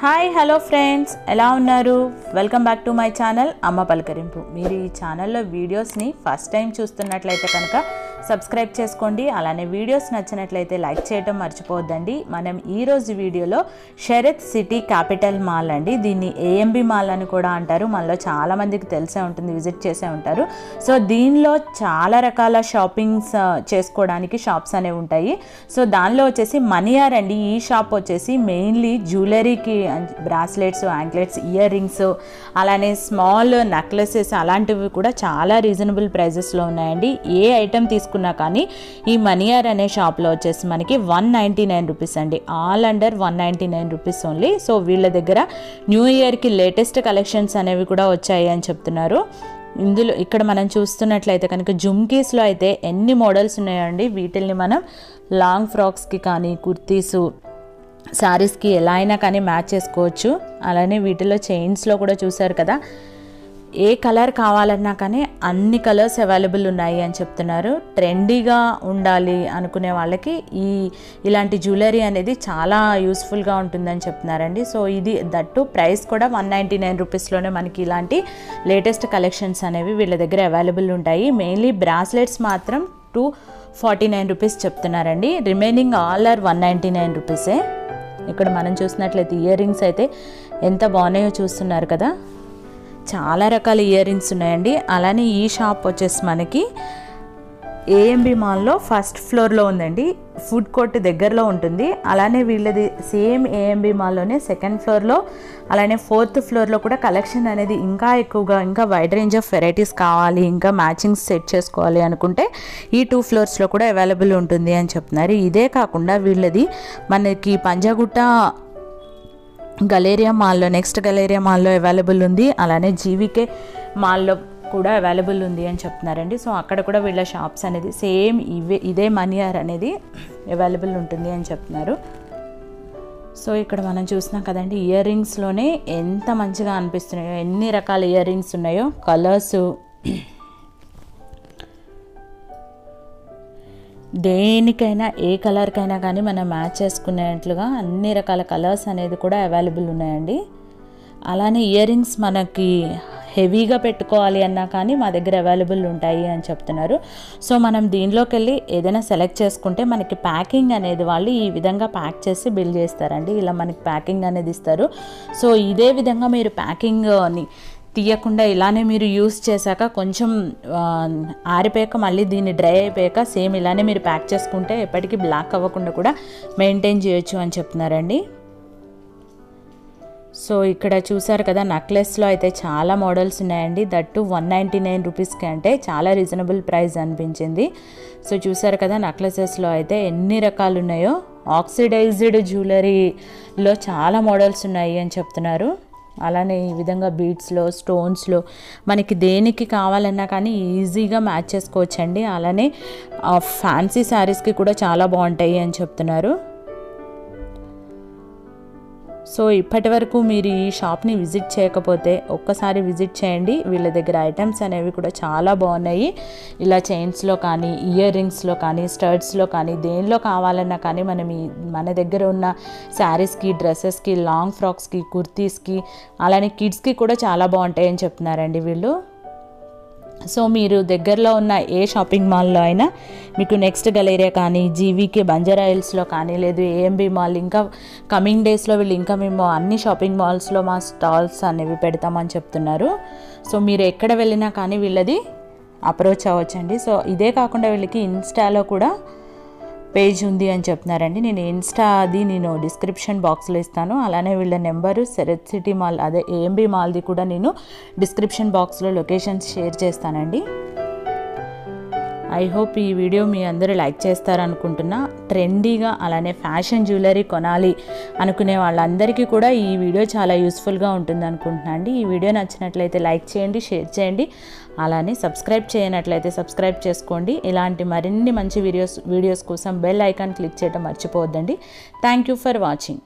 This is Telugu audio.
హాయ్ హలో ఫ్రెండ్స్, ఎలా ఉన్నారు? Welcome back to my channel అమ్మ పలకరింపు. మీరు ఈ ఛానల్లో వీడియోస్ని ఫస్ట్ టైం చూస్తున్నట్లయితే కనుక సబ్స్క్రైబ్ చేసుకోండి. అలానే వీడియోస్ నచ్చినట్లయితే లైక్ చేయడం మర్చిపోవద్దండి. మనం ఈరోజు వీడియోలో షరత్ సిటీ క్యాపిటల్ మాల్ అండి, దీన్ని ఏఎంబి మాల్ అని కూడా అంటారు. మనలో చాలామందికి తెలిసే ఉంటుంది, విజిట్ చేసే ఉంటారు. సో దీనిలో చాలా రకాల షాపింగ్స్ చేసుకోవడానికి షాప్స్ అనేవి ఉంటాయి. సో దానిలో వచ్చేసి మనియార్ అండి. ఈ షాప్ వచ్చేసి మెయిన్లీ జ్యువెలరీకి, బ్రాస్లెట్స్, యాంక్లెట్స్, ఇయర్ రింగ్స్, అలానే స్మాల్ నెక్లెసెస్ అలాంటివి కూడా చాలా రీజనబుల్ ప్రైజెస్లో ఉన్నాయండి. ఏ ఐటెం తీసుకున్నా కానీ ఈ మనియార్ అనే షాప్లో వచ్చేసి మనకి 199 రూపీస్ అండి. All under 199 rupees only. So వీళ్ళ దగ్గర న్యూ ఇయర్కి లేటెస్ట్ కలెక్షన్స్ అనేవి కూడా వచ్చాయి అని చెప్తున్నారు. ఇందులో ఇక్కడ మనం చూస్తున్నట్లయితే కనుక జుమ్కీస్లో అయితే ఎన్ని మోడల్స్ ఉన్నాయండి. వీటిల్ని మనం లాంగ్ ఫ్రాక్స్కి కానీ, కుర్తీసు, శారీస్కి ఎలా అయినా కానీ మ్యాచ్ చేసుకోవచ్చు. అలానే వీటిలో చైన్స్లో కూడా చూసారు కదా, ఏ కలర్ కావాలన్నా కానీ అన్ని కలర్స్ అవైలబుల్ ఉన్నాయి అని చెప్తున్నారు. ట్రెండీగా ఉండాలి అనుకునే వాళ్ళకి ఇలాంటి జ్యువెలరీ అనేది చాలా యూస్ఫుల్గా ఉంటుందని చెప్తున్నారండి. సో ఇది దట్టు ప్రైస్ కూడా 199 రూపీస్లోనే మనకి ఇలాంటి లేటెస్ట్ కలెక్షన్స్ అనేవి వీళ్ళ దగ్గర అవైలబుల్ ఉంటాయి. మెయిన్లీ బ్రాస్లెట్స్ మాత్రం 249 రూపీస్ చెప్తున్నారండి. రిమైనింగ్ ఆల్ ఆర్ 199 రూపీసే. ఇక్కడ మనం చూసినట్లయితే ఇయర్ రింగ్స్ అయితే ఎంత బాగున్నాయో చూస్తున్నారు కదా, చాలా రకాల ఇయర్ రింగ్స్ ఉన్నాయండి. అలానే ఈ షాప్ వచ్చేసి మనకి ఏఎంబి మాల్లో ఫస్ట్ ఫ్లోర్లో ఉందండి, ఫుడ్ కోర్ట్ దగ్గరలో ఉంటుంది. అలానే వీళ్ళది సేమ్ ఏఎంబి మాల్లోనే సెకండ్ ఫ్లోర్లో, అలానే ఫోర్త్ ఫ్లోర్లో కూడా కలెక్షన్ అనేది ఇంకా ఎక్కువగా, ఇంకా వైడ్ రేంజ్ ఆఫ్ వెరైటీస్ కావాలి, ఇంకా మ్యాచింగ్స్ సెట్ చేసుకోవాలి అనుకుంటే ఈ 2 ఫ్లోర్స్లో కూడా అవైలబుల్ ఉంటుంది అని చెప్తున్నారు. ఇదే కాకుండా వీళ్ళది మనకి పంజాగుట్ట గలేరియా మాల్లో, నెక్స్ట్ గలేరియా మాల్లో అవైలబుల్ ఉంది. అలానే జీవికే మాల్లో కూడా అవైలబుల్ ఉంది అని చెప్తున్నారండి. సో అక్కడ కూడా వీళ్ళ షాప్స్ అనేది సేమ్ ఇదే మనియార్ అనేది అవైలబుల్ ఉంటుంది అని చెప్తున్నారు. సో ఇక్కడ మనం చూసినాం కదండి, ఇయర్ రింగ్స్లోనే ఎంత మంచిగా అనిపిస్తున్నాయో, ఎన్ని రకాల ఇయర్ రింగ్స్ ఉన్నాయో, కలర్స్ దేనికైనా ఏ కలర్కైనా కానీ మనం మ్యాచ్ చేసుకునేట్లుగా అన్ని రకాల కలర్స్ అనేది కూడా అవైలబుల్ ఉన్నాయండి. అలానే ఇయర్ రింగ్స్ మనకి హెవీగా పెట్టుకోవాలి అన్నా కానీ మా దగ్గర అవైలబుల్ ఉంటాయి అని చెప్తున్నారు. సో మనం దీనిలోకి వెళ్ళి ఏదైనా సెలెక్ట్ చేసుకుంటే మనకి ప్యాకింగ్ అనేది వాళ్ళు ఈ విధంగా ప్యాక్ చేసి బిల్ చేస్తారండి. ఇలా మనకి ప్యాకింగ్ అనేది ఇస్తారు. సో ఇదే విధంగా మీరు ప్యాకింగ్ని తీయకుండా ఇలానే మీరు యూస్ చేశాక కొంచెం ఆరిపోయాక మళ్ళీ దీన్ని డ్రై అయిపోయాక సేమ్ ఇలానే మీరు ప్యాక్ చేసుకుంటే ఎప్పటికీ బ్లాక్ అవ్వకుండా కూడా మెయింటైన్ చేయొచ్చు అని చెప్తున్నారండి. సో ఇక్కడ చూసారు కదా, నెక్లెస్లో అయితే చాలా మోడల్స్ ఉన్నాయండి. దట్టు 199 రూపీస్కి అంటే చాలా రీజనబుల్ ప్రైస్ అనిపించింది. సో చూసారు కదా, నెక్లెసెస్లో అయితే ఎన్ని రకాలు ఉన్నాయో. ఆక్సిడైజ్డ్ జ్యువెలరీలో చాలా మోడల్స్ ఉన్నాయి అని చెప్తున్నారు. అలానే ఈ విధంగా బీడ్స్లో, స్టోన్స్లో మనకి దేనికి కావాలన్నా కానీ ఈజీగా మ్యాచ్ చేసుకోవచ్చండి. అలానే ఫ్యాన్సీ శారీస్కి కూడా చాలా బాగుంటాయి అని చెప్తున్నారు. సో ఇప్పటి వరకు మీరు ఈ షాప్ని విజిట్ చేయకపోతే ఒక్కసారి విజిట్ చేయండి. వీళ్ళ దగ్గర ఐటమ్స్ అనేవి కూడా చాలా బాగున్నాయి. ఇలా చైన్స్లో కానీ, ఇయర్ రింగ్స్లో కానీ, స్టడ్స్లో కానీ, దేనిలో కావాలన్నా కానీ మన దగ్గర ఉన్న శారీస్కి, డ్రెస్సెస్కి, లాంగ్ ఫ్రాక్స్కి, కుర్తీస్కి, అలానే కిడ్స్కి కూడా చాలా బాగుంటాయి అని చెప్తున్నారండి వీళ్ళు. సో మీరు దగ్గరలో ఉన్న ఏ షాపింగ్ మాల్లో అయినా మీకు నెక్స్ట్ గలేరియా కానీ, జీవీకే బంజారా హిల్స్లో కానీ, లేదు ఏఎంబి మాల్, ఇంకా కమింగ్ డేస్లో వీళ్ళు ఇంకా మేము అన్ని షాపింగ్ మాల్స్లో మా స్టాల్స్ అనేవి పెడతామని చెప్తున్నారు. సో మీరు ఎక్కడ వెళ్ళినా కానీ వీళ్ళది అప్రోచ్ అవ్వచ్చండి. సో ఇదే కాకుండా వీళ్ళకి ఇన్స్టాలో కూడా పేజ్ ఉంది అని చెప్తున్నారండి. నేను డిస్క్రిప్షన్ బాక్స్లో ఇస్తాను. అలానే వీళ్ళ నెంబరు షరత్ సిటీ మాల్, అదే ఏఎంబి మాల్ది కూడా నేను డిస్క్రిప్షన్ బాక్స్లో లొకేషన్స్ షేర్ చేస్తానండి. ఐ హోప్ ఈ వీడియో మీ అందరూ లైక్ చేస్తారనుకుంటున్నా. ట్రెండీగా అలానే ఫ్యాషన్ జ్యువెలరీ కొనాలి అనుకునే వాళ్ళందరికీ కూడా ఈ వీడియో చాలా యూస్ఫుల్గా ఉంటుంది అనుకుంటున్నాను అండి. ఈ వీడియో నచ్చినట్లయితే లైక్ చేయండి, షేర్ చేయండి. అలానే సబ్స్క్రైబ్ చేయనట్లయితే సబ్స్క్రైబ్ చేసుకోండి. ఇలాంటి మరిన్ని మంచి వీడియోస్ కోసం బెల్ ఐకాన్ క్లిక్ చేయడం మర్చిపోవద్దండి. Thank you for watching.